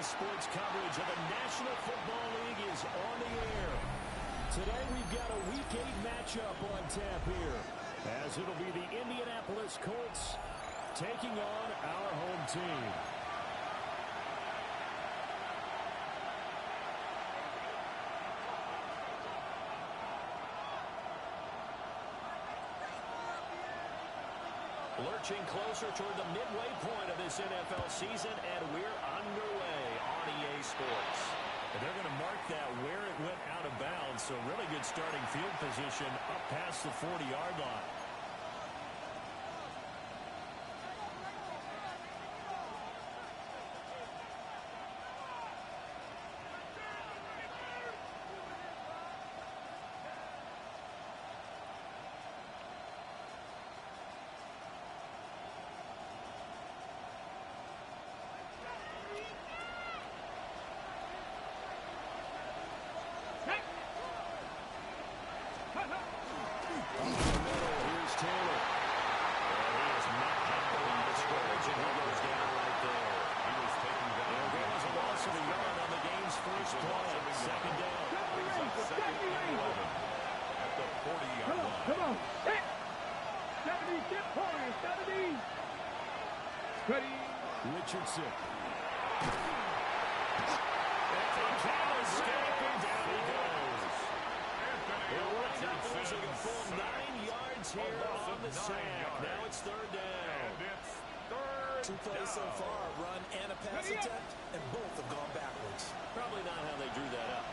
sports coverage of the National Football League is on the air. Today we've got a Week 8 matchup on tap here, as it'll be the Indianapolis Colts taking on our home team. Lurching closer toward the midway point of this NFL season, and we're underway on EA Sports. And they're going to mark that where it went out of bounds, so really good starting field position up past the 40-yard line. Richardson. Escaping, down he goes. They're running up, losing a full 9 yards here on the sack. Now it's third down. Two plays so far, run and a pass attempt, and both have gone backwards. Probably not how they drew that up.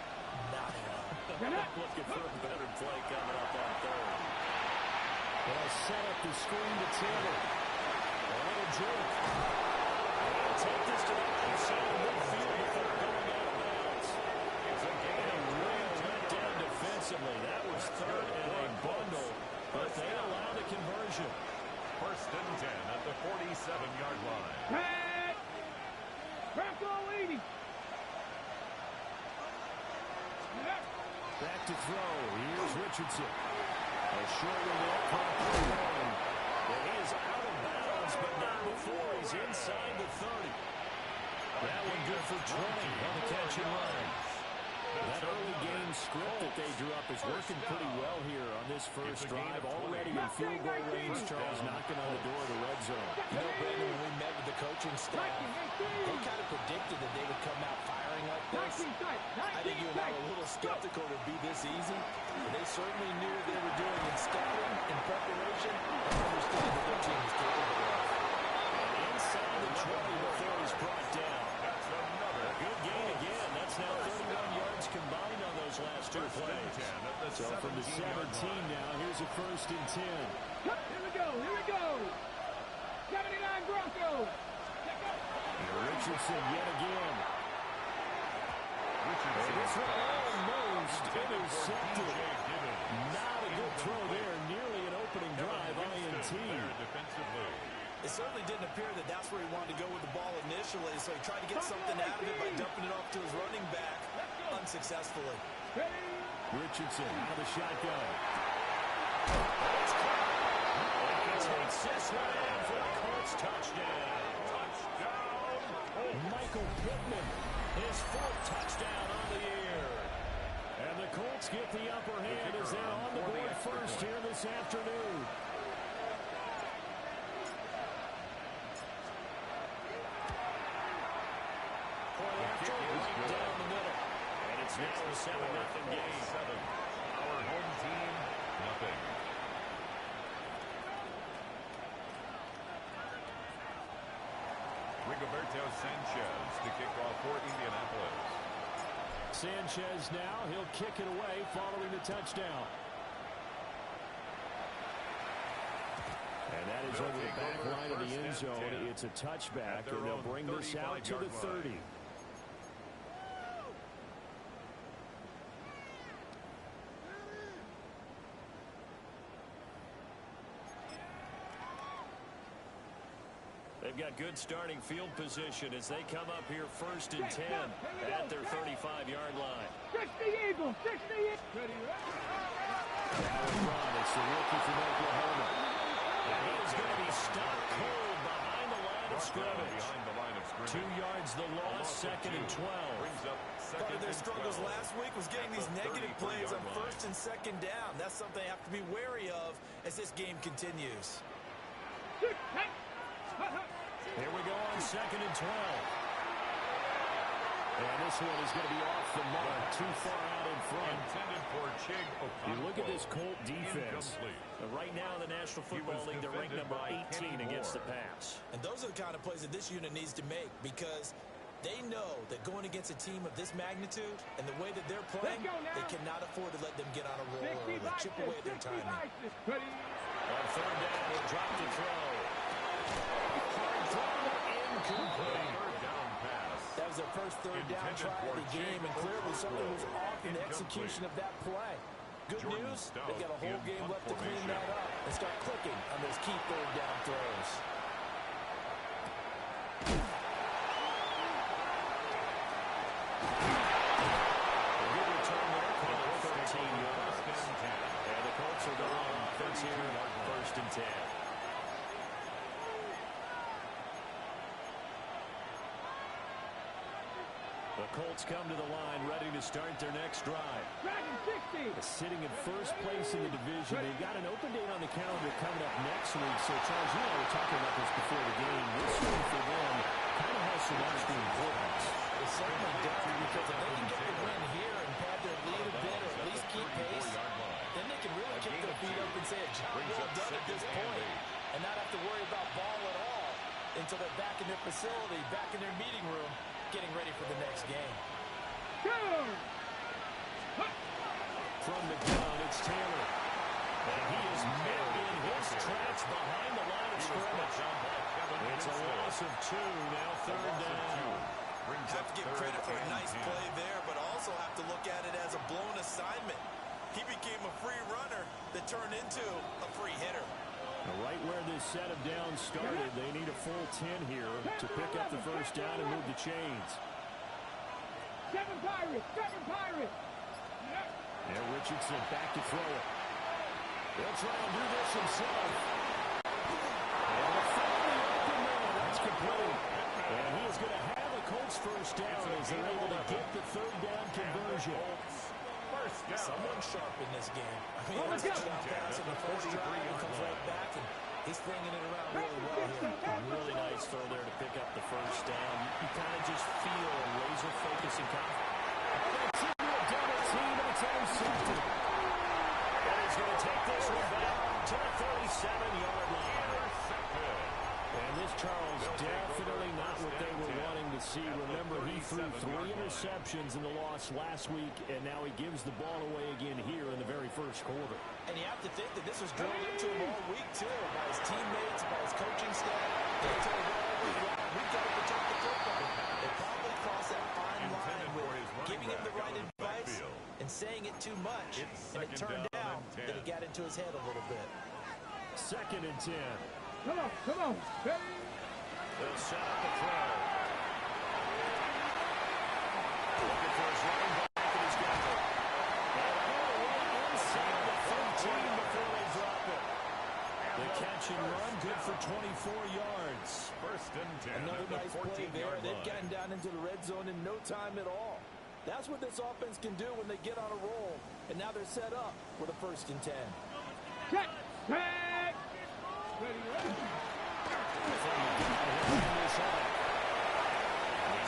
Not at all. Looking for a better play coming up on third. They'll set up the screen to Taylor. A little jerk. Take this to the outside of midfield before going out of bounds. It's a game of real letdown defensively. That was third and a bundle, but they allow the conversion. First and 10 at the 47-yard line. Back to throw. Here's Richardson. A short one there for a he is out of bounds, but not before he's inside the 30. That one good for 20 on the catch and run. That early game script that they drew up is working pretty well here on this first drive. Already in field goal range, Charles knocking on the door of the red zone. You know, Brandon, when we met with the coaching staff, they kind of predicted that they would come out firing like this. I think you and I were a little skeptical it would be this easy. But they certainly knew what they were doing in scouting, in preparation, and understood what their team was capable of. And inside the 20 before he's brought down. That's another good gain again. That's now 31 yards combined on those last two plays. So from the 17 now, here's a first and 10. Here we go. 79 Broncos. Richardson yet again. This one almost intercepted. Not a good throw there. Nearly an opening drive, INT. It certainly didn't appear that that's where he wanted to go with the ball initially, so he tried to get something out of it by dumping it off to his running back unsuccessfully. Richardson out of the shotgun. Takes this one in for the Colts touchdown. Michael Pittman, his fourth touchdown on the year. And the Colts get the upper hand as they're on the board first here this afternoon. Right down the middle. And it's now a 7-0 game. Our home team, nothing. Rigoberto Sanchez to kick off for Indianapolis. Sanchez now, he'll kick it away following the touchdown. And that is over the back line of the end zone. It's a touchback, and they'll bring this out to the 30. They've got good starting field position as they come up here first and 10 at their 35-yard line. 60 Eagles, 60 Eagles. It's the rookie from Oklahoma. And he is going to be stopped cold behind the line of scrimmage. 2 yards the loss, second and 12. Part of their struggles last week was getting these negative plays on first and second down. That's something they have to be wary of as this game continues. Here we go on second and 12. And this one is going to be off the mark, too far out in front. Intended for Chig Okonkwo. You look at this Colt defense. Right now in the National Football League, they're ranked number 18 against the pass. And those are the kind of plays that this unit needs to make because they know that going against a team of this magnitude and the way that they're playing, they cannot afford to let them get on a roll or chip away at their timing. On third down, he'll drop to throw. Hard throw, incomplete. That was their first third down try of the game, and clearly something was off in the execution of that play. Good news, they got a whole game left to clean that up and start clicking on those key third down throws. A good return there, called 13 yards. And the Colts are going offense here, first and 10. The Colts come to the line, ready to start their next drive. Sitting in first place in the division. They've got an open date on the calendar coming up next week. So, Charles, you and I were talking about this before the game. This one for them kind of has some extra importance. It certainly does, because if they can get the win here and pad their lead a bit or at least keep pace, then they can really kick their feet up and say a job well done at this point and not have to worry about ball at all until they're back in their facility, back in their meeting room, getting ready for the next game. From the gun, it's Taylor. And he is met in his tracks behind the line of scrimmage. It's a loss of 2, now third down. Have to give credit for a nice play there, but also have to look at it as a blown assignment. He became a free runner that turned into a free hitter. Right where this set of downs started, they need a full 10 here to pick up the first down and move the chains. 7 Pirates! Now Richardson back to throw it. He'll try and do this himself. And a finally open man. That's complete. And he is going to have a Colts first down as they're able to get the third down conversion. Someone sharp in this game. I mean, it's a touchdown pass in the first drive and comes right back, and he's flinging it around really well here. Really nice throw there to pick up the first down. You kind of just feel a laser focus and confidence. A double team, and it's intercepted. And he's going to take this one back to the 37-yard line. And this, Charles, definitely not what they were wanting to see. Remember, he threw 3 interceptions in the loss last week, and now he gives the ball away again here in the very first quarter. And you have to think that this was drilled into him all week, too, by his teammates, by his coaching staff. They told him, we've got to protect the football. They probably crossed that fine line with giving him the right advice and saying it too much. And it turned out that it got into his head a little bit. Second and 10. Come on. Ready? They'll set up the throw. Looking for his running back, and he's got it. And all the way inside the 13 before they drop it. The catch and run, good for 24 yards. First and 10. Another nice play there. They've line. gotten down into the red zone in no time at all. That's what this offense can do when they get on a roll. And now they're set up with a first and 10. Check. Ready. He's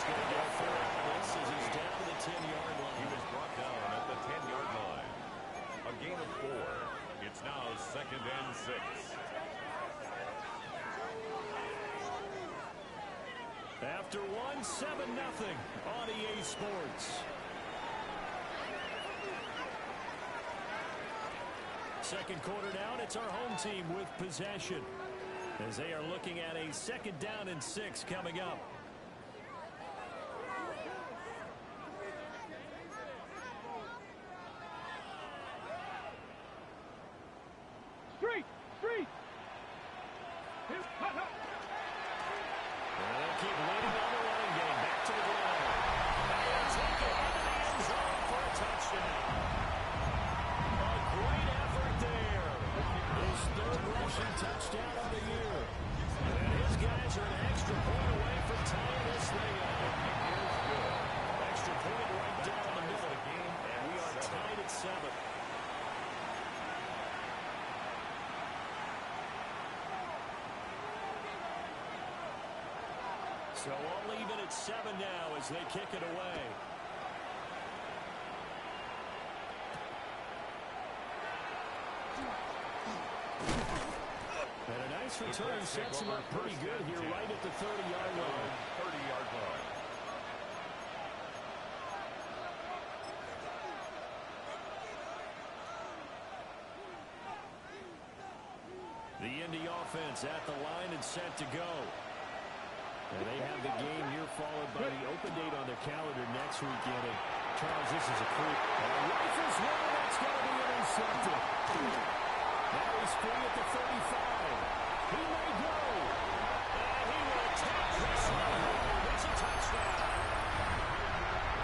going to go for it. This as he's down to the 10-yard line. He was brought down at the 10-yard line. A gain of 4. It's now second and 6. After 1, 7-0 on EA Sports. Second quarter down, it's our home team with possession as they are looking at a second down and 6 coming up. Street. And they'll keep leading on the running game. Back to the ground. And take it into the end zone for a touchdown. A great effort there. His third rushing touchdown of the year. And his guys are an extra point away from So all even at 7 now as they kick it away. And a nice return sets him up pretty good here right at the 30-yard line. 30-yard line. The Indy offense at the line and set to go. And they have the game here followed by the open date on their calendar next weekend. And Charles, this is a creep. Rifles one, that's going to be intercepted. Now he's free at the 35. He may go. And he will take this one. It's a touchdown.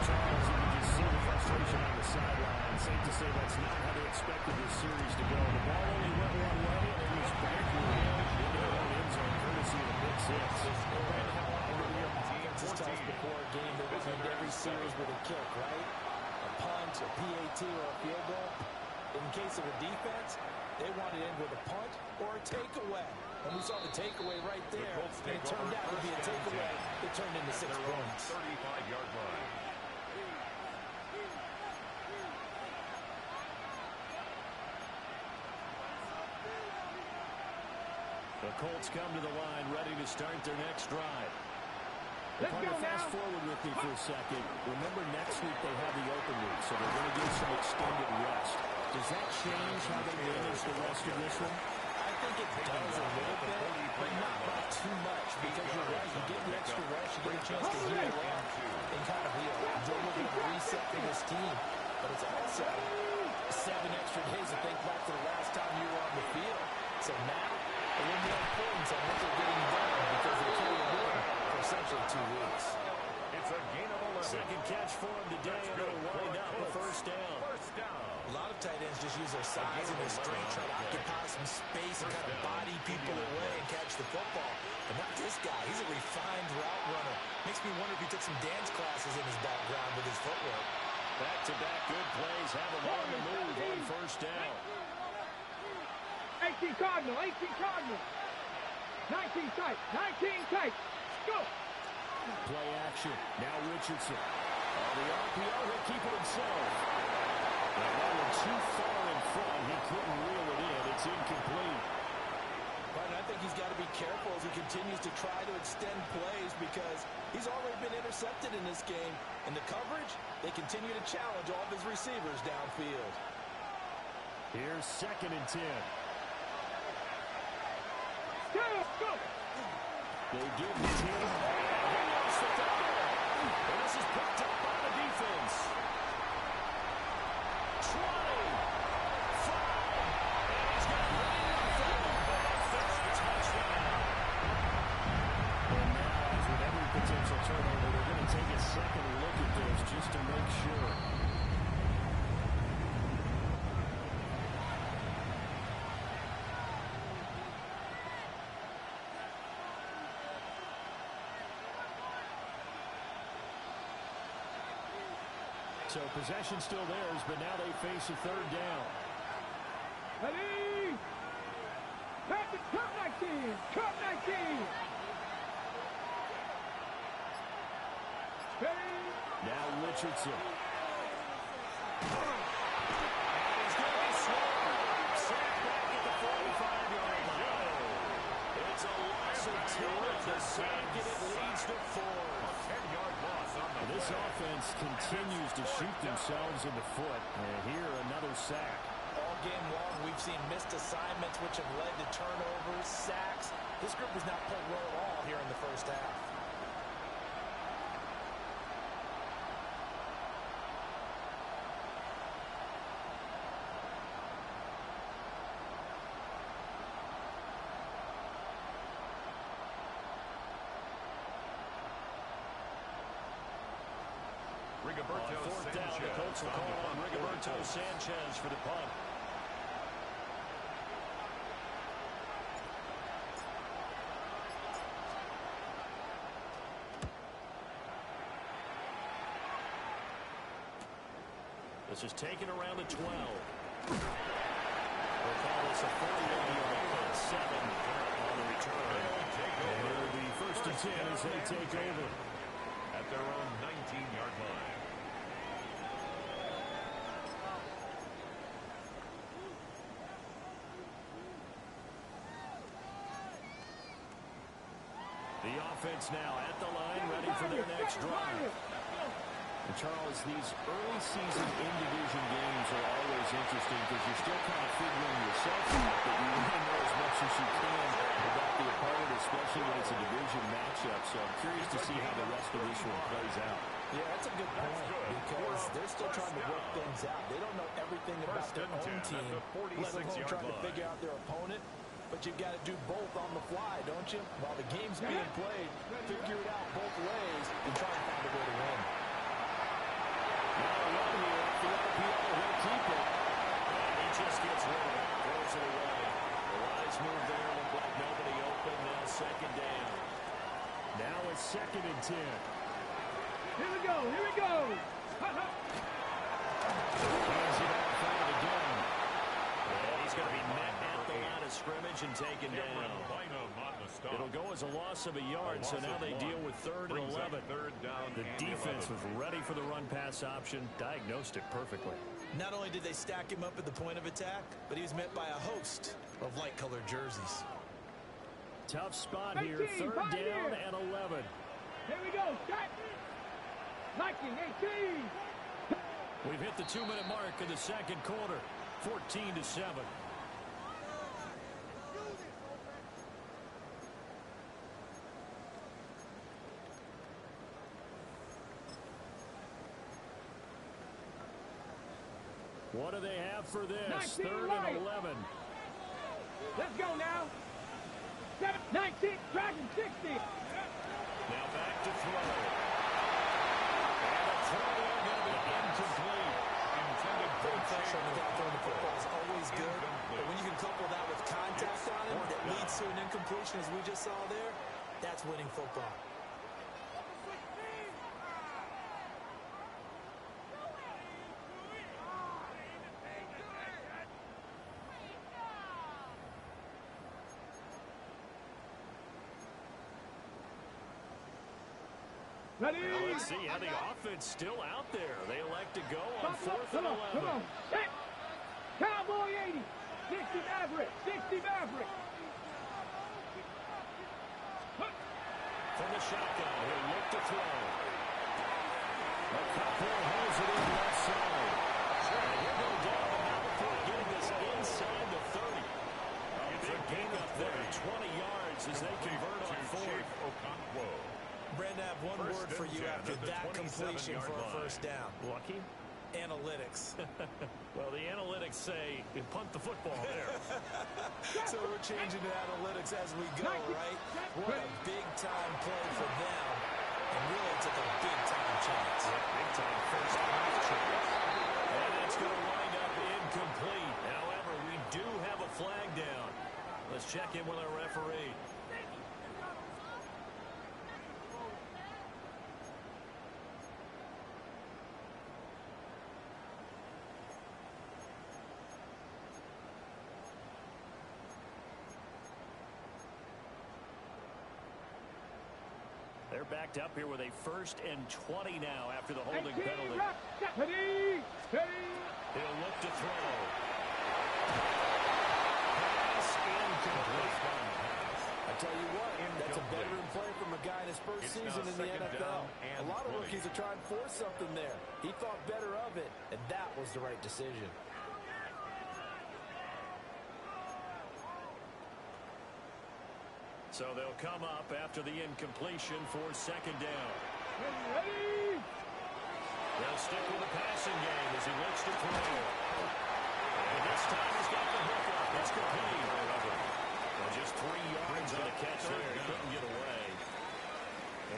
Charles, you can just see the frustration on the sideline. Safe to say that's not how they expected this series to go. The ball only went one way, and it was back into their own end zone, courtesy of the pick six. It's tough before a game that was in every series with a kick, right? A punt, a PAT, or a field goal. In case of a defense, they wanted to end with a punt or a takeaway. And we saw the takeaway right there. And it turned out to be a takeaway. It turned into 6 points. 35-yard line. The Colts come to the line, ready to start their next drive. Let's go fast now. forward with me for a second. Remember, next week they have the open week, so they're going to get some extended rest. Does that change how they manage the rest of this one? I think it does a little bit, but not by too much, because you're right. You get the extra rest, you get a chance to heal up and kind of heal. Do a little bit of a reset for this team. But it's also 7 extra days to think back to the last time you were on the field. So now, a little more importance on what they're getting done because they carry it with them for essentially 2 weeks. It's a gain of 11. Second catch for him today, and it'll wind up a first down. First down. A lot of tight ends just use their size and their strength, try to occupy some space and kind of body people away and catch the football. But not this guy. He's a refined route runner. Makes me wonder if he took some dance classes in his background with his footwork. Back-to-back good plays have him on the move on first down. 18 Cardinal, 18 Cardinal. 19 tight, 19 tight. Go. Play action. Now Richardson. The RPO, he'll keep it himself. And that one too far in front. He couldn't reel it in. It's incomplete. But I think he's got to be careful as he continues to try to extend plays because he's already been intercepted in this game. And the coverage, they continue to challenge all of his receivers downfield. Here's 2nd and 10. Go, go. They give the team. He lost the tackle. And this is picked up by the defense. 20. 5. And he's got it for a touchdown. And now, as with every potential turnover, they're going to take a second look at this just to make sure. So possession still theirs, but now they face a 3rd down. Ready. Cut 19. Cut 19. Ready. Now Richardson. And he's going to be slow. Sack back at the 45-yard line. It's a loss of 10 at the sack, and it leads to 4. A 10-yard loss on the This play. offense continues to shoot themselves in the foot. And here, another sack. All game long, we've seen missed assignments which have led to turnovers, sacks. This group has not played well at all here in the first half. Rigoberto On 4th down, Sanchez the Colts will call on Rigoberto Sanchez for the punt. This is taken around the 12. We'll call this a 48-yard punt, 7 on the return. And it'll be 1st and Washington as they take over at their own 19-yard line. The offense now at the line, ready for their next drive. And Charles, these early season in-division games are always interesting because you're still kind of figuring yourself out, but you want to know as much as you can about the opponent, especially when it's a division matchup. So I'm curious to see how the rest of this one plays out. Yeah, that's a good point because they're still trying to work things out. They don't know everything about their own team, let alone trying to figure out their opponent. But you've got to do both on the fly, don't you? While the game's being played, figure it out both ways and try and find a way to win. Now a run here. Philadelphia will keep it. And he just gets rid of it. Throws it away. The wise move there. Looked like nobody open. Now second down. Now it's 2nd and 10. Here we go. Here we go. Hands it off out again. And he's going to be met at the line of scrimmage and taken down. It'll go as a loss of a yard, so now they deal with 3rd and 11. The defense was ready for the run-pass option, diagnosed it perfectly. Not only did they stack him up at the point of attack, but he was met by a host of light-colored jerseys. Tough spot here, 3rd down and 11. Here we go. Start. 19, 18. We've hit the 2-minute mark in the second quarter, 14-7. What do they have for this? 3rd and 11. Let's go now. 19, tracking 60. Now back to throw. And a throw going to be incomplete. Intended for Pressure on the guy throwing the football is always good, but when you can couple that with contact on him that leads to an incompletion, as we just saw there, that's winning football. Ready? Well, let's see how the offense still out there. They elect to go on 4th and Come 11. on. Set. Cowboy 80. 60 Maverick. 60 Maverick. From the shotgun, he'll look to throw. A couple holds it in left side. And he'll go down the middle before getting this inside the 30. A big gain up there, 20 yards as they convert on 4th. Brandon, I have one word for you after that completion for a first down. Lucky? Analytics. Well, the analytics say you punt the football there. So we're changing to analytics as we go, right? What a big-time play for them. And really took a big-time chance. Big-time first half chance. And it's going to wind up incomplete. However, we do have a flag down. Let's check in with our referee. They're backed up here with a 1st and 20 now after the holding penalty. Ready. He'll look to throw. Pass incomplete. I tell you what, that's a veteran play from a guy in his first season in the NFL. A lot of rookies are trying to force something there. He thought better of it, and that was the right decision. So they'll come up after the incompletion for 2nd down. Ready. They'll stick with the passing game as he looks to throw. And this time he's got the hook up. It's complete. Well, just 3 yards on the catch there. He couldn't get away.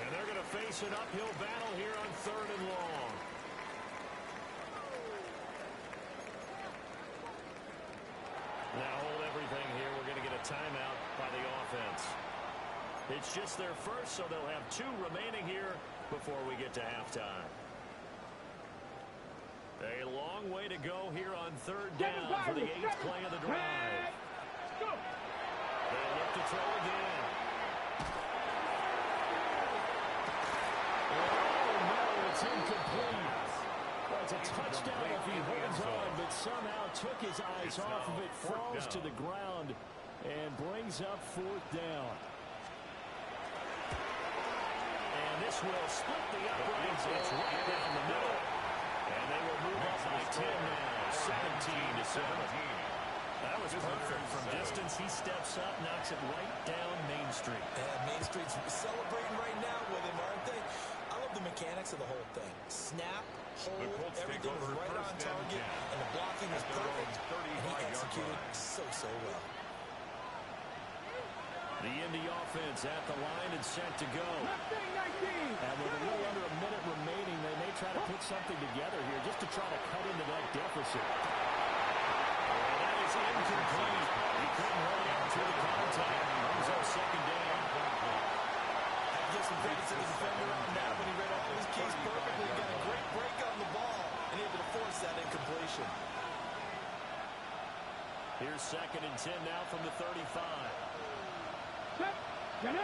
And they're going to face an uphill battle here on 3rd and long. Now hold everything here. We're going to get a timeout by the offense. It's just their first, so they'll have 2 remaining here before we get to halftime. A long way to go here on 3rd down for the 8th play of the drive. They'll look to throw again. if he holds on, but somehow took his eyes off of it, falls to the ground, and brings up fourth down. And this will split the uprights. It's right down the middle. And they will move up by 10 now, 17-7. That was perfect from distance. He steps up, knocks it right down Main Street. Yeah, Main Street's celebrating right now with him, aren't they? I love the mechanics of the whole thing. Snap, hold, everything was right on target, and the blocking was perfect, and he executed so well. The Indy offense at the line and set to go. And with a little under a minute remaining, they may try to put something together here just to try to cut into that deficit. That is incomplete. He couldn't hold on to the contact. He brings up second down. I give some credit to the defender on that when he read all his keys perfectly. He got a great break on the ball and able to force that incompletion. Here's 2nd and 10 now from the 35. From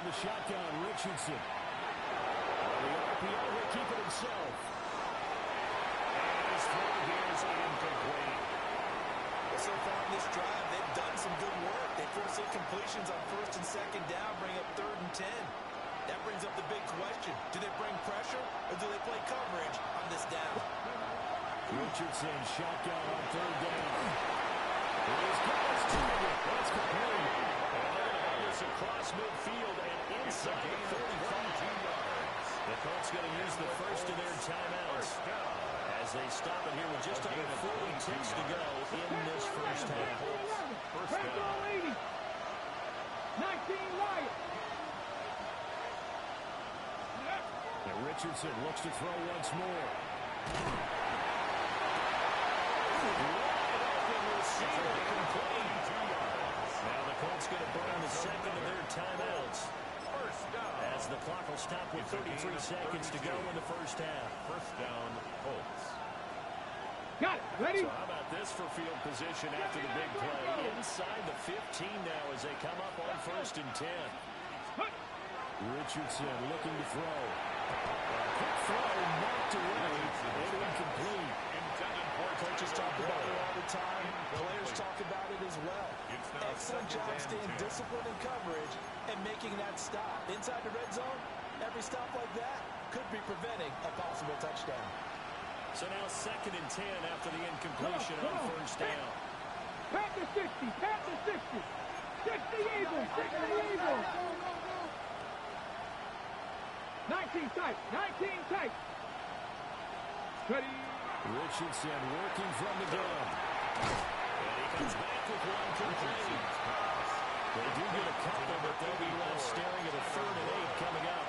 the shotgun, Richardson. The RPO will keep it himself. And his throw here is incomplete. Well, so far in this drive, they've done some good work. They force incompletions on 1st and 2nd down, bring up 3rd and 10. That brings up the big question. Do they bring pressure or do they play coverage on this down? Richardson, shotgun on 3rd down. It is Collins to it. That's complete. And they're going to have this across midfield and inside the 45 yards. The Colts going to use the first of their timeouts as they stop it here with just under 40 ticks to go in this first half. First down. 19 Wyatt. And Richardson looks to throw once more. Now the Colts going to burn the second of their timeouts. As the clock will stop with 33 seconds to go in the first half. First down, Colts. Got it. Ready? So how about this for field position after the big play? Inside the 15 now as they come up on 1st and 10. Richardson looking to throw. Quick throw knocked away and incomplete. Coaches talk about it all the time. Players talk about it as well. Excellent job staying disciplined in coverage and making that stop. Inside the red zone, every stop like that could be preventing a possible touchdown. So now 2nd and 10 after the incompletion on 1st down. Pat the 60. Pat the 60. 60 Eagles. 60 Eagles. 19 tight. 19 tight. Ready? Richardson working from the gun. And he comes back with one complete. They do get a couple, but they'll be left staring at a 3rd and 8 coming up.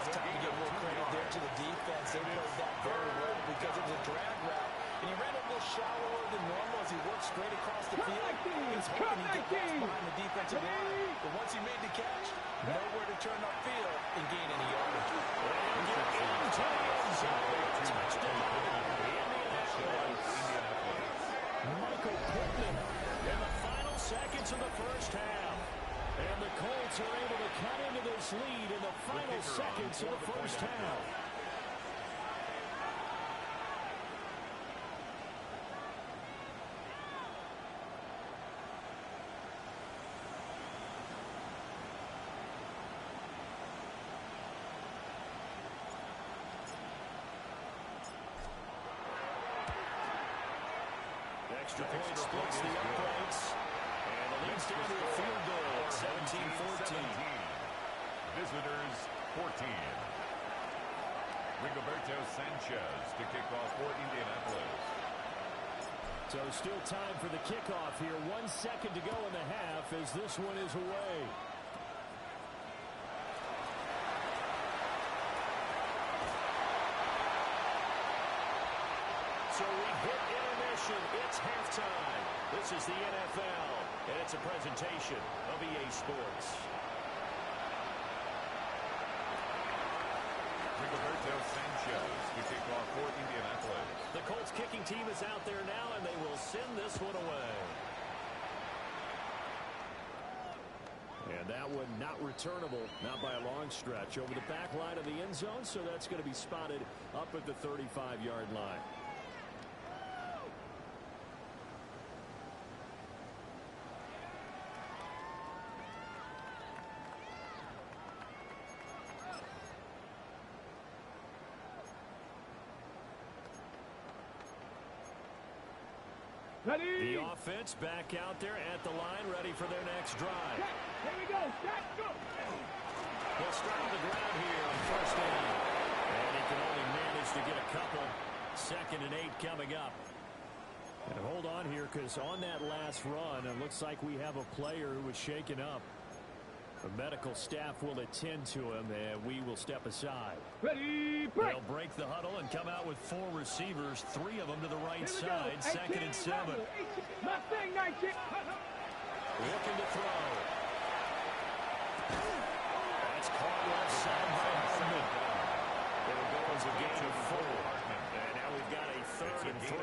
It's time to give a little credit there to the defense. They played that very well because it was a drag route. And he ran a little shallower than normal as he worked straight across the field. He was hoping he could pass behind the defensive line. But once he made the catch, nowhere to turn upfield and gain any yardage. Michael Pittman in the final seconds of the first half. And the Colts are able to cut into this lead in the final seconds of the first half. Extra point splits the uprights. And the lead's down to a field goal at 17-14. Visitors, 14. Rigoberto Sanchez to kick off for Indianapolis. So still time for the kickoff here. 1 second to go in the half as this one is away. So we hit intermission. It's halftime. This is the NFL, and it's a presentation of EA Sports. Rigoberto Sanchez to kick off for Indianapolis. The Colts kicking team is out there now, and they will send this one away. And that one not returnable, not by a long stretch, over the back line of the end zone, so that's going to be spotted up at the 35-yard line. Ready. The offense back out there at the line, ready for their next drive. Here we go. Set, go. He'll start on the ground here on first down. And he can only manage to get a couple. 2nd and 8 coming up. And hold on here, because on that last run, it looks like we have a player who was shaken up. The medical staff will attend to him, and we will step aside. Ready, break. They'll break the huddle and come out with 4 receivers, 3 of them to the right Here we side. go. 2nd and 7. Mustang 19. Looking to throw. That's caught left side by Hardman. It'll go as a gain of 4. And now we've got a 3rd and 3.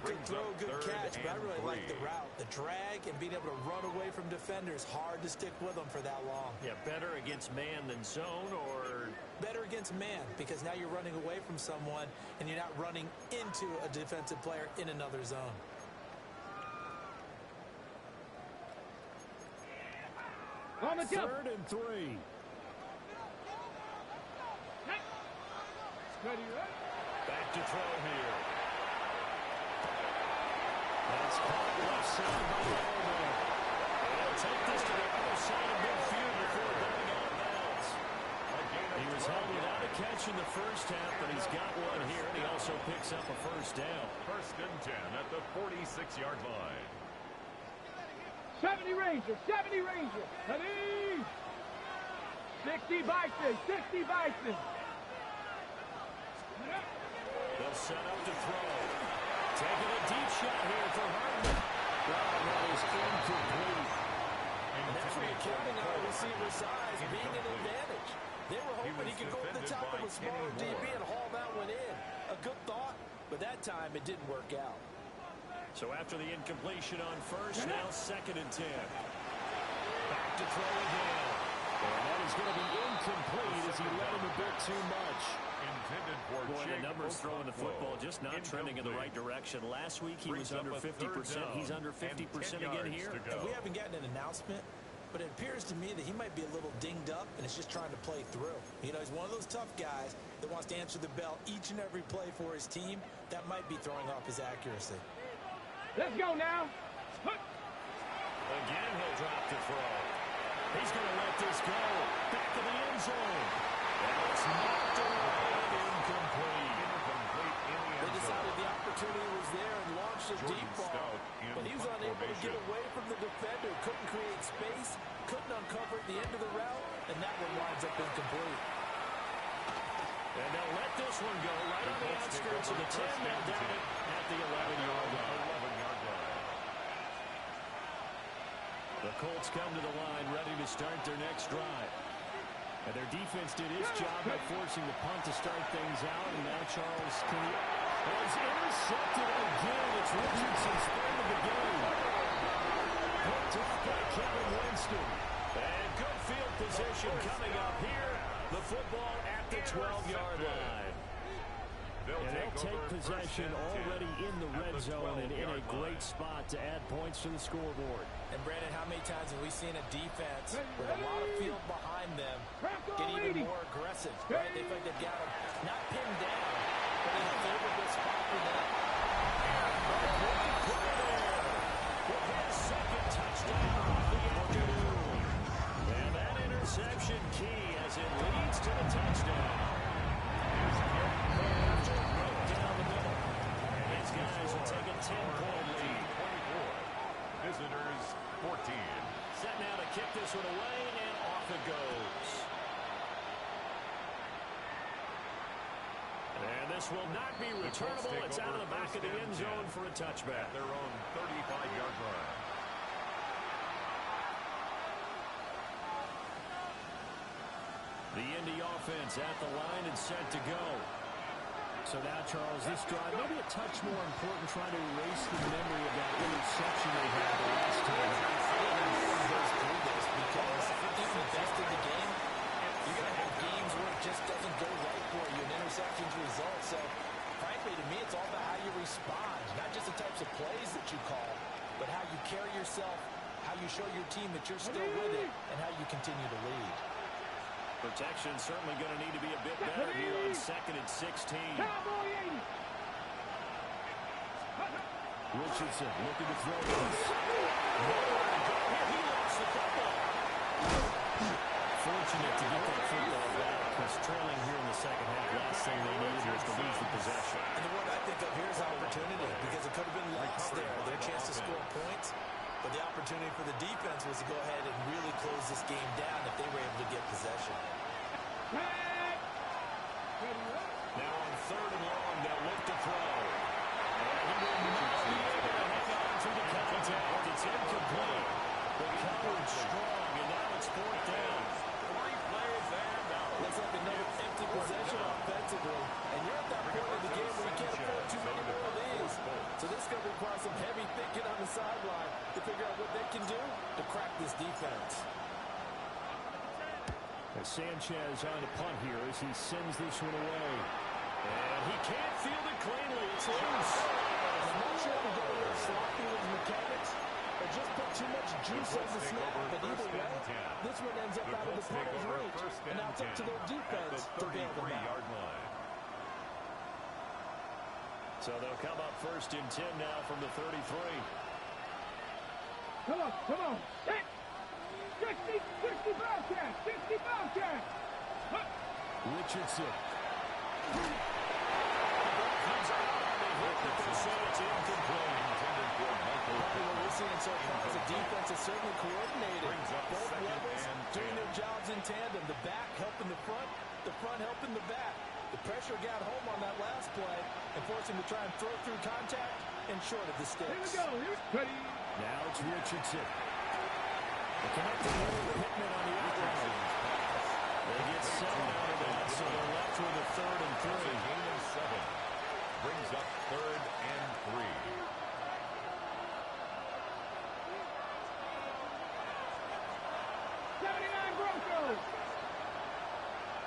Good throw, good catch, but I really like the route. The drag and being able to run away from defenders, hard to stick with them for that long. Yeah, better against man than zone, or better against man, because now you're running away from someone and you're not running into a defensive player in another zone. On the jump. 3rd and 3. Ready, right? Back to throw here. That's caught left side by Hardman. They'll take this to the other side of midfield before going out of bounds. He was held without a catch in the first half, but he's got one here, and he also picks up a first down. 1st and 10 at the 46-yard line. 70 Ranger, 70 Ranger. Ready. 60 Bison, 60 Bison. They'll set up to throw. Taking a deep shot here for Hardman. Well, that is incomplete. And that's where you're counting on a receiver's size being an advantage. They were hoping he could go to the top of a smaller DB and haul that one in. A good thought, but that time it didn't work out. So after the incompletion on first, now 2nd and 10. Back to throw again. And that is going to be incomplete as he let him a bit too much. Intended for Boy, the numbers throwing the football just not trending in the right direction. Last week he was under 50%. He's under 50% again here. And we haven't gotten an announcement, but it appears to me that he might be a little dinged up and is just trying to play through. You know, he's one of those tough guys that wants to answer the bell each and every play for his team. That might be throwing off his accuracy. Let's go now. Again, he'll drop to throw. He's going to let this go. Back to the end zone. And it's knocked away and incomplete. They decided the opportunity was there and launched a deep ball. But he was unable to get away from the defender. Couldn't create space. Couldn't uncover the end of the route. And that one winds up incomplete. And they'll let this one go right on the outskirts of the 10. They'll down it at the 11-yard line. The Colts come to the line ready to start their next drive. And their defense did its job by forcing the punt to start things out. And now Charles was intercepted again. It's Richardson's 3rd of the game. Picked up by Kevin Winston. And good field position coming up here. The football at the 12-yard line. And they'll take possession already in the red zone and in a great spot to add points to the scoreboard. And Brandon, how many times have we seen a defense with a lot of field behind them get even more aggressive, right? They feel like they've got them not pinned down, but in a favorable spot for them. With his 2nd touchdown of the afternoon. And that interception key as it leads to the touchdown. Down the middle. And his guys will take a 10-point lead. 24. Visitors 14. Set now to kick this one away, and off it goes. And this will not be returnable. It's out of the back of the end zone for a touchback. At their own 35-yard line. The Indy offense at the line and set to go. So now, Charles, this drive maybe a touch more important, trying to erase the memory of that interception they had the last time. yourself how you show your team that you're still with it and how you continue to lead. Protection certainly going to need to be a bit better here on 2nd and 16. Richardson looking to throw this. He lost the football. Fortunate to get that football back because trailing here in the second half, last thing they needed was to lose the possession. And the word I think of here is opportunity because it could have been lost there, their chance to score points. But the opportunity for the defense was to go ahead and really close this game down if they were able to get possession. Now on 3rd and long, they'll look to throw. And he will not be able to hang on to the contact. It's incomplete. The coverage strong, and now it's 4th down. 3 plays and out. Looks like another empty possession offensively. And you're at that point in the game where you can't afford too many more of these. So this is going to require some heavy thinking on the sideline to figure out what they can do to crack this defense. As Sanchez on the punt here as he sends this one away. And he can't field it cleanly. It's loose. I'm not sure if he's a little sloppy with his mechanics or just put too much juice on the snap. But either way, this one ends up out of the punter's reach. And now it's up to their defense to bail them out. So they'll come up 1st and 10 now from the 33. Come on. Hit. 60 Bobcat. 60 Bobcat. Richardson. Comes out on the hit, but they say it's incomplete. What we're seeing so far is the defense is certainly coordinated. Both levels doing their jobs in tandem. The back helping the front helping the back. The pressure got home on that last play and forced him to try and throw through contact and short of the sticks. Here we go. Ready. Now it's Richardson. Connecting with Pittman on the outside. They get 7 out of that, so they're left with a 3rd and 3. Gain of 7. Brings up 3rd and 3.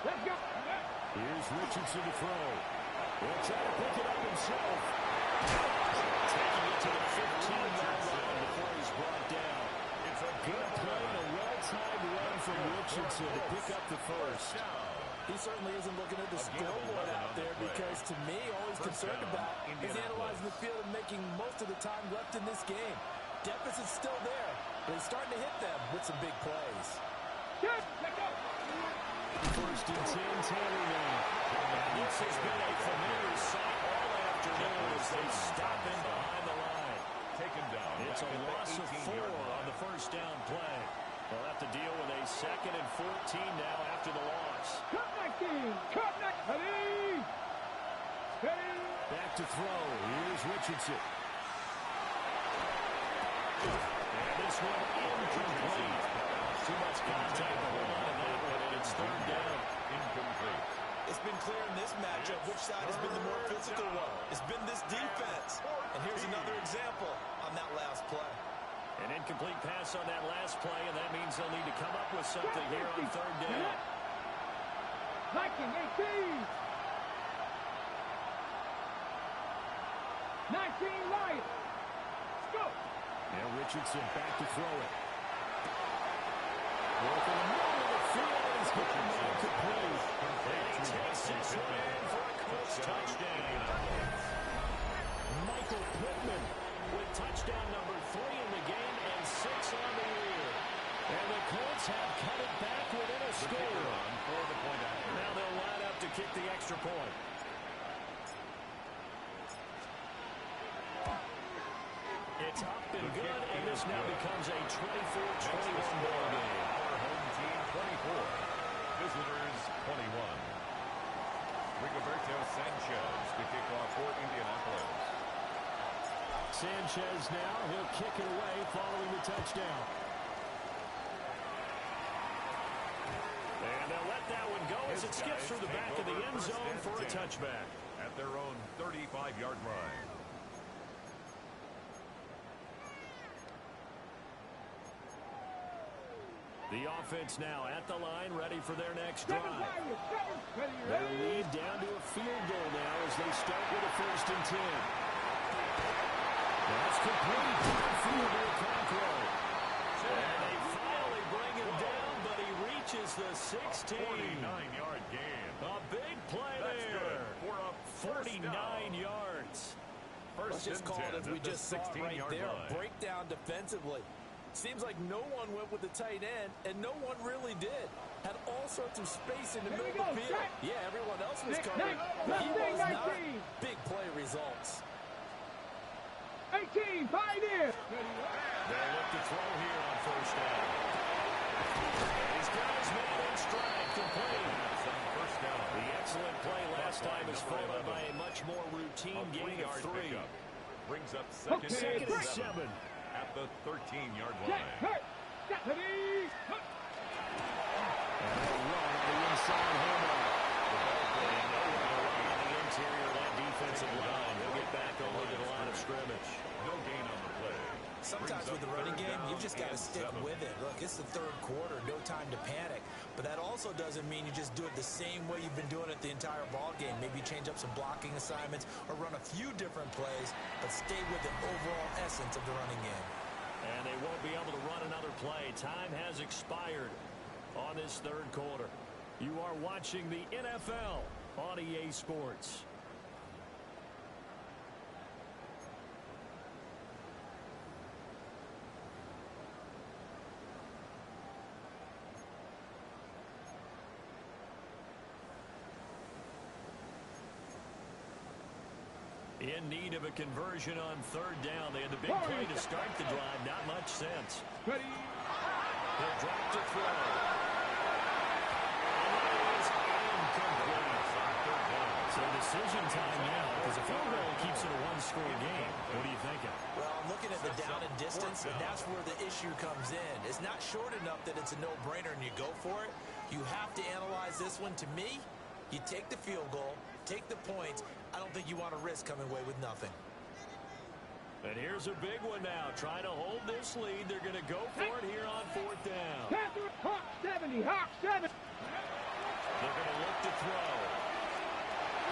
Let's go. Here's Richardson to throw. He'll try to pick it up himself. Taking it to the 15-yard line before he's brought down. It's a good play and a well-timed run from Richardson to pick up the 1st. He certainly isn't looking at the scoreboard out there because, to me, all he's concerned about is analyzing the field and making most of the time left in this game. Deficit's still there, but he's starting to hit them with some big plays. Good. Let's go. 1st and 10, Taylor now. This has been a familiar sight all afternoon as they stop him behind the line. Taken down. It's a loss of 4 on the 1st down play. They'll have to deal with a 2nd and 14 now after the loss. Cut that game. Cut that. Ready. Ready. Back to throw. Here's Richardson. And this one incomplete. Too much contact to hold on to that one, and it's 3rd down. Incomplete. It's been clear in this matchup which side has been the more physical one. It's been this defense. And here's another example on that last play. An incomplete pass on that last play, and that means they'll need to come up with something here on 3rd down. Viking 18. 19 Lions. Let's go. Now Richardson back to throw it. Working the middle of the field, and he's getting that complete. And he takes this one in for a close touchdown. Michael Pittman with touchdown number 3 in the game and 6 on the year. And the Colts have cut it back within a score. Now they'll line up to kick the extra point. It's up and good, and this now becomes a 24-21 ball game. Our home team 24. Visitors 21. Rigoberto Sanchez to kick off for Indianapolis. Sanchez now, he'll kick it away following the touchdown. And they'll let that one go as it skips through the back of the end zone for a touchback. At their own 35-yard line. The offense now at the line, ready for their next drive. Their lead down to a field goal now as they start with a 1st and 10. That's complete. Downfield to Conquest. across the 16. 49-yard gain. A big play That's there. good for a first 49 down. yards. Let's just call it, as we just saw it right there, line. breakdown defensively. Seems like no one went with the tight end, and no one really did. Had all sorts of space in the middle of the field. Yeah, everyone else was covered, but he was not. Big play results. 18, Pioneer. They'll look to throw here on first down. He's got his man in stride, complete. First down. The excellent play last time is followed by a much more routine gain of 3. Brings up second Second and seven 7. at the 13-yard line. And a run on the inside handoff. And no run on the interior of that defensive line. He'll get back over to the line of scrimmage. No gain on the play. Sometimes with the running game, you've just got to stick with it. Look, it's the third quarter, no time to panic. But that also doesn't mean you just do it the same way you've been doing it the entire ball game. Maybe change up some blocking assignments or run a few different plays, but stay with the overall essence of the running game. And they won't be able to run another play. Time has expired on this third quarter. You are watching the NFL on EA Sports. In need of a conversion on third down. They had the big play to start the drive. Not much sense. Ready. They'll drop to throw. And that is incomplete. So decision time now, because a field goal keeps it a one-score game. What are you thinking? Well, I'm looking at the down and distance, and that's where the issue comes in. It's not short enough that it's a no-brainer and you go for it. You have to analyze this one. To me, you take the field goal, take the points. I don't think you want to risk coming away with nothing. And here's a big one now. Trying to hold this lead. They're going to go for it here on fourth down. Hawk 70, Hawk 7. They're going to look to throw.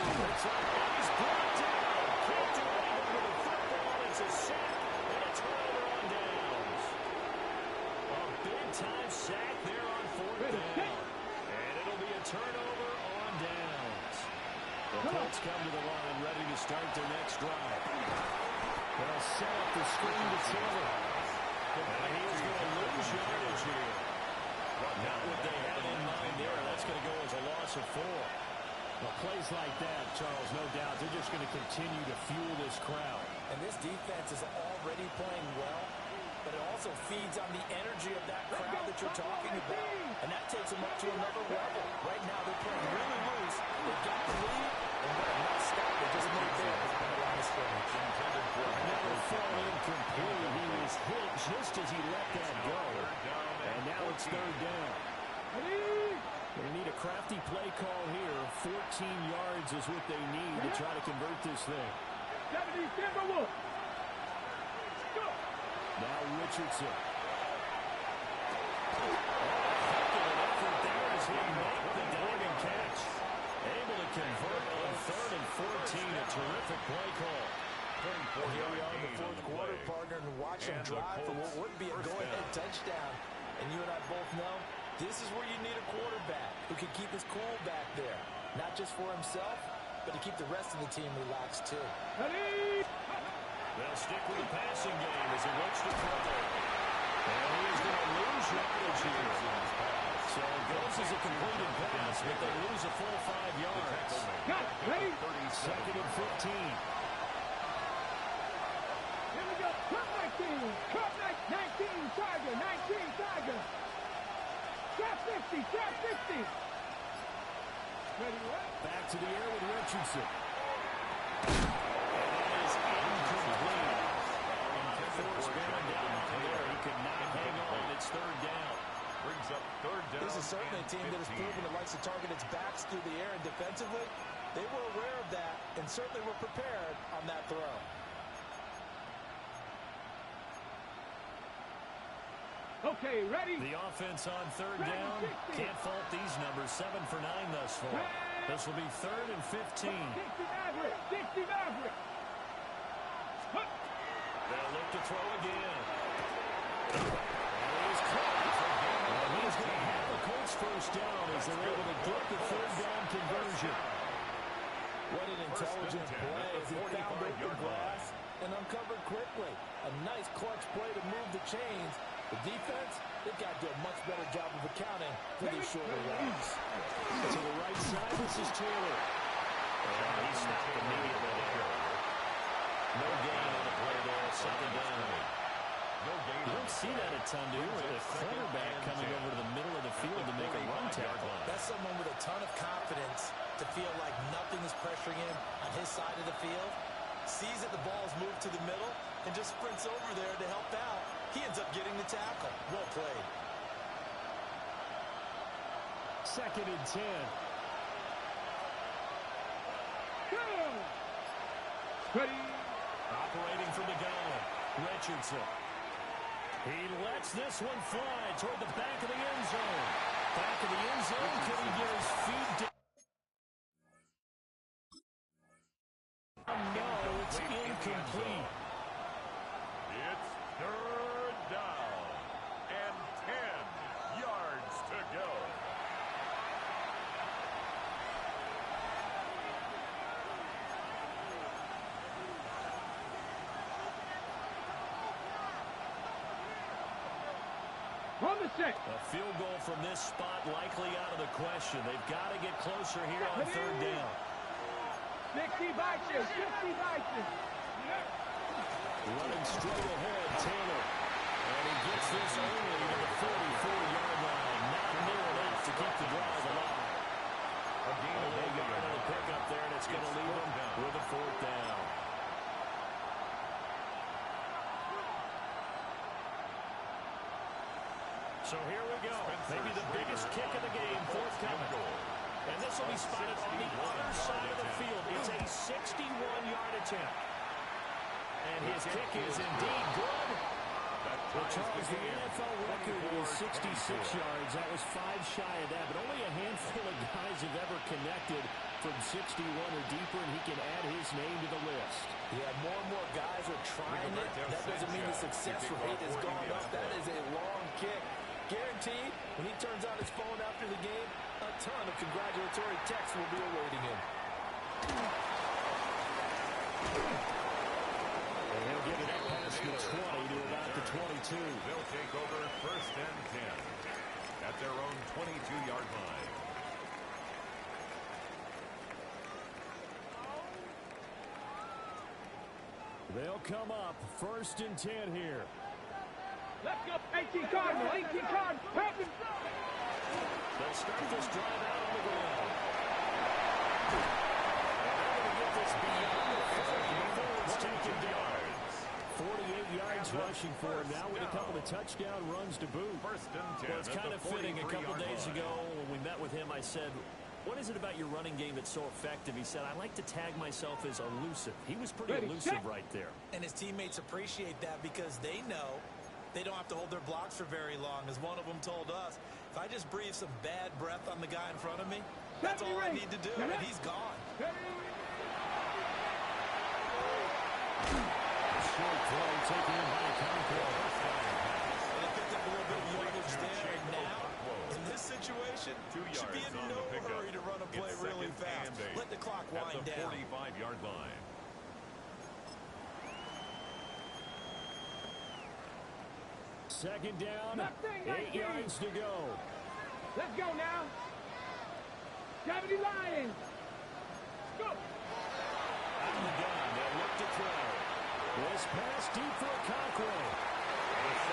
It's up, and he's brought down. Can't do anything with the football. It's a sack and a turnover on downs. A big-time sack there on fourth down. And it'll be a turnover on downs. The Colts come to the line, ready to start their next drive. They'll set up the screen to Taylor. And he is going to lose yardage here. Not what they had in mind there. That's going to go as a loss of 4. Well, plays like that, Charles, no doubt, they're just going to continue to fuel this crowd. And this defense is already playing well, but it also feeds on the energy of that crowd that you're talking about. And that takes them up to another level. Right now, they're playing really loose. They've got the lead, and what a nice stop they just made there on the line of scrimmage. Another fall incomplete. He was hit just as he let that go. And now it's third down. They need a crafty play call here. 14 yards is what they need to try to convert this thing. 70, Timberwolf. Go. Now Richardson. Heck of an effort there as he made the diving catch. Able to convert on 3rd and 14. A terrific play call. Here we are in the fourth quarter, partner, and watch them drive for what would be a go-ahead touchdown. And you and I both know this is where you need a quarterback who can keep his cool back there. Not just for himself, but to keep the rest of the team relaxed, too. Ready. They'll stick with the passing game as he looks to throw. And he is going to lose yardage here. So it goes as a completed pass, but they lose a full 5 yards. Got it. Ready. 2nd and 15. Here we go. Cut 19. Cut 19. Tiger. 19. Tiger. Trap 50. Trap 50. Ready, what? Back to the air with Richardson. And that is incomplete. Forced down there. He could not hang on. It's third down. Brings up third down. This is certainly a team that has proven it likes to target its backs through the air, and defensively, they were aware of that and certainly were prepared on that throw. Okay, ready. The offense on third down. Can't fault these numbers. 7 for 9 thus far. This will be 3rd and 15. 60 Maverick. 60 Maverick. They'll look to throw again. And he's caught. And he's going to have a Colts first first down as they're able to get the third down conversion. What an intelligent play as he found open grass and uncovered quickly. A nice clutch play to move the chains. The defense, they've got to do a much better job of accounting for these shorter routes. To the right side, this is Taylor. He stopped immediately there. No gain on the play there. Second down. You don't see that a ton, do you? With a quarterback coming over to the middle of the field to make a run tackle. That's someone with a ton of confidence to feel like nothing is pressuring him on his side of the field. Sees that the ball's moved to the middle and just sprints over there to help out. He ends up getting the tackle. Well played. Second and 10. Operating from the gun, Richardson. He lets this one fly toward the back of the end zone. Back of the end zone. Can he get his feet down? No, it's incomplete. It's third down and 10 yards to go. On the set. A field goal from this spot likely out of the question. They've got to get closer here on third down. 60 Vikings, 60 Vikings. Running straight ahead, Taylor. And he gets this only to the 44-yard line. Not near enough to keep the drive alive. A yard on the pickup there, and it's going to leave him with a fourth down. So here we go. Maybe the biggest kick of the game forthcoming. And this will be spotted on the other side of the field. It's a 61-yard attempt. And his kick is indeed good. Well, Charles, the NFL record is 66 yards. That was 5 shy of that. But only a handful of guys have ever connected from 61 or deeper, and he can add his name to the list. Yeah, more and more guys are trying it. That doesn't mean the success rate has gone up. That is a long kick. Guaranteed, when he turns on his phone after the game, a ton of congratulatory texts will be awaiting him. And he'll get it past the 20 to about the 22. They'll take over first and 10 at their own 22-yard line. They'll come up first and 10 here. Let's go. 18 Cardinal, 18 Cardinal. Help him. They'll start this drive out on the ground. And they're going to get this beyond the 40 before it's taken down. 48 yards rushing for him now with a couple of touchdown runs to boot. First and 10. Well, it's kind of fitting. A couple days ago when we met with him, I said, what is it about your running game that's so effective? He said, I like to tag myself as elusive. He was pretty elusive right there. And his teammates appreciate that because they know they don't have to hold their blocks for very long. As one of them told us, if I just breathe some bad breath on the guy in front of me, that's all I need to do, and he's gone. Short throw taken in by Concord. And he picked up a little bit of yardage there, and now, in this situation, should be in no hurry to run a play really fast. Let the clock wind down. At the 45-yard line. Second down, 8 yards to go. Let's go now. 70 Lions. Go. Out of the gun, they'll look to throw. This pass deep for Concord. It's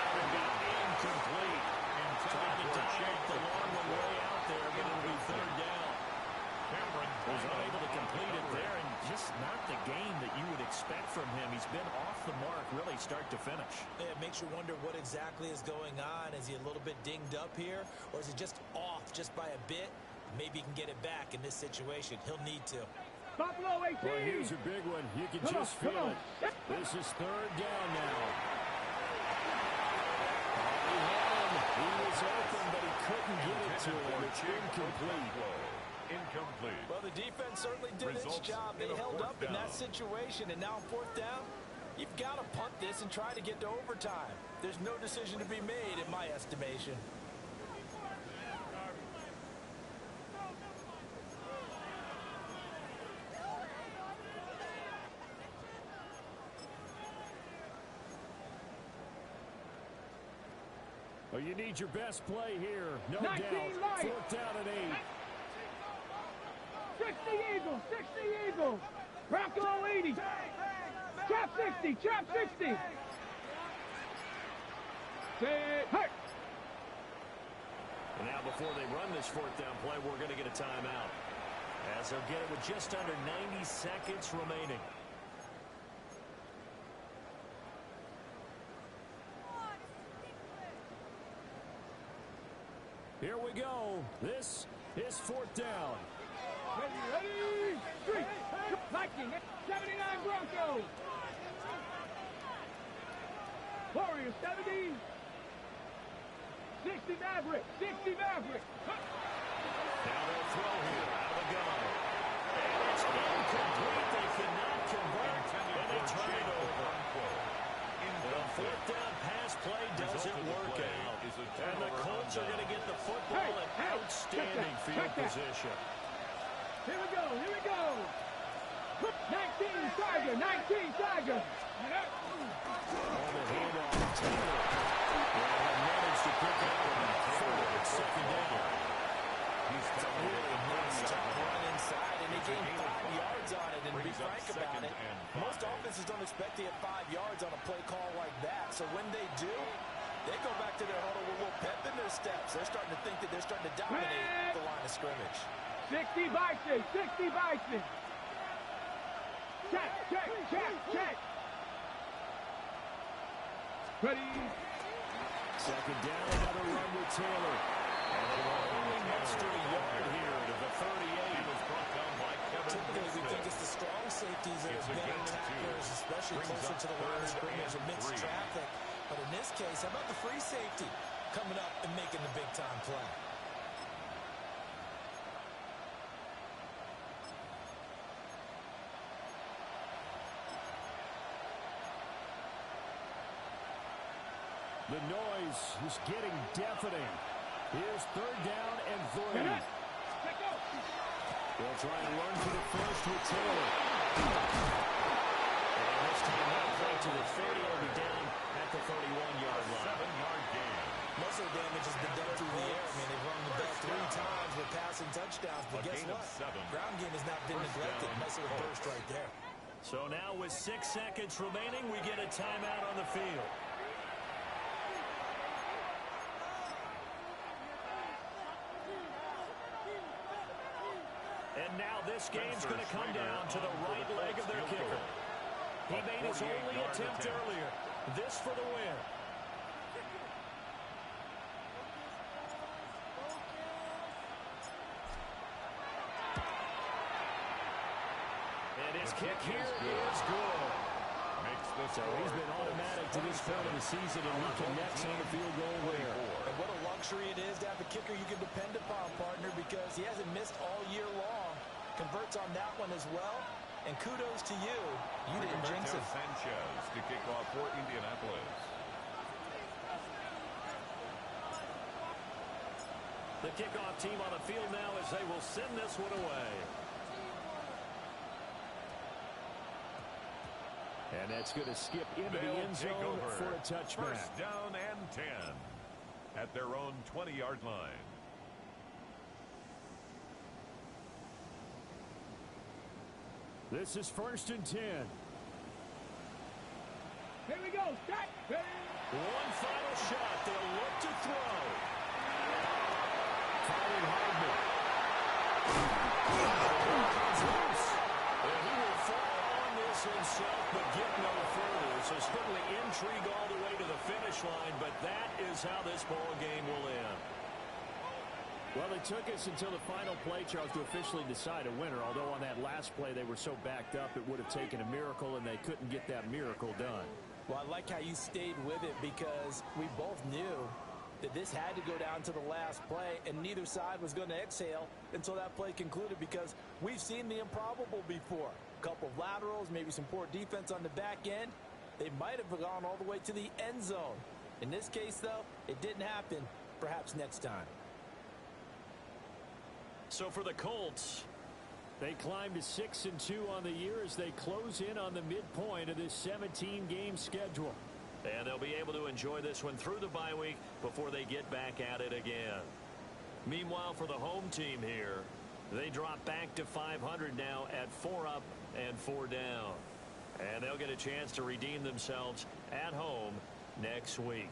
incomplete. Trying to dive the long way out there, but it'll be third down. Was unable to complete it there, and just not the game that you would expect from him. He's been off the mark really start to finish. Yeah, it makes you wonder what exactly is going on. Is he a little bit dinged up here, or is he just off just by a bit? Maybe he can get it back in this situation. He'll need to. Buffalo 18. Well, here's a big one. You can just feel it. This is third down now. He had him. He was open, but he couldn't get it to him. It's incomplete. Incomplete. Well, the defense certainly did its job. They held up in that situation, and now on fourth down, you've got to punt this and try to get to overtime. There's no decision to be made, in my estimation. Well, you need your best play here, no 19 doubt. light. 4th down and 8. 60 Eagles, 60 Eagles. Bronco 80. Trap 60, trap 60. Hey. And now before they run this 4th down play, we're going to get a timeout, as they'll get it with just under 90 seconds remaining. Here we go. This is 4th down. Ready, street. Viking, 79 Broncos. Warriors, 70. 60 Maverick, 60 Maverick. Now they'll throw here out of the gun. And it's incomplete. They cannot convert. And they turn it over. The 4th down pass play doesn't work out. And the Colts are going to get the football in outstanding field position. Here we go, here we go. 19 Tiger, 19 Tiger. On the handoff, Taylor. And managed to pick up a 2nd down. It's a really nice tough run inside, and they gained 5 yards on it. And to be frank about it, most offenses don't expect to get 5 yards on a play call like that. So when they do, they go back to their huddle with a little pep in their steps. They're starting to think that they're starting to dominate the line of scrimmage. 60 Bison, 60 Bison. Check, check, check, check. Ready. 2nd down, another run with Taylor. And they want only an extra yard here to the 38. Was brought down by Kevin. Typically, we think it's the strong safeties that are better tacklers, especially closer to the line of scrimmage amidst traffic. But in this case, how about the free safety coming up and making the big-time play? The noise is getting deafening. Here's 3rd down and 3. They'll try and run for the first with Taylor. And this time that play to the 30 will be down at the 31-yard line. 7-yard gain. Most of the damage has been done through the air. I mean, they've run the ball 3 times with passing touchdowns. But guess what? Ground game has not been neglected. Nice little burst right there. So now with 6 seconds remaining, we get a timeout on the field. And now this game's going to come down to the right leg of their kicker. He made his only attempt earlier. This for the win. And his kick here is good. So he's been automatic to this point of the season, and he connects on the field goal there. And what a luxury it is to have a kicker you can depend upon, partner, because he hasn't missed all year long. Converts on that one as well. And kudos to you. You didn't jinx it. Sanchez to kick off for Indianapolis. The kickoff team on the field now as they will send this one away. And that's going to skip into the end zone for a touchback. 1st down and 10 at their own 20-yard line. This is 1st and 10. Here we go. Start. One final shot. They'll look to throw. Firing Hardman. And he will fall on this himself, but get no further. So certainly intrigue all the way to the finish line, but that is how this ball game will end. Well, it took us until the final play, Charles, to officially decide a winner. Although on that last play they were so backed up, it would have taken a miracle, and they couldn't get that miracle done. Well, I like how you stayed with it, because we both knew that this had to go down to the last play, and neither side was going to exhale until that play concluded, because we've seen the improbable before. A couple of laterals, maybe some poor defense on the back end. They might have gone all the way to the end zone. In this case, though, it didn't happen. Perhaps next time. So for the Colts, they climb to 6-2 on the year as they close in on the midpoint of this 17-game schedule. And they'll be able to enjoy this one through the bye week before they get back at it again. Meanwhile, for the home team here, they drop back to 500 now at 4 up and 4 down. And they'll get a chance to redeem themselves at home next week.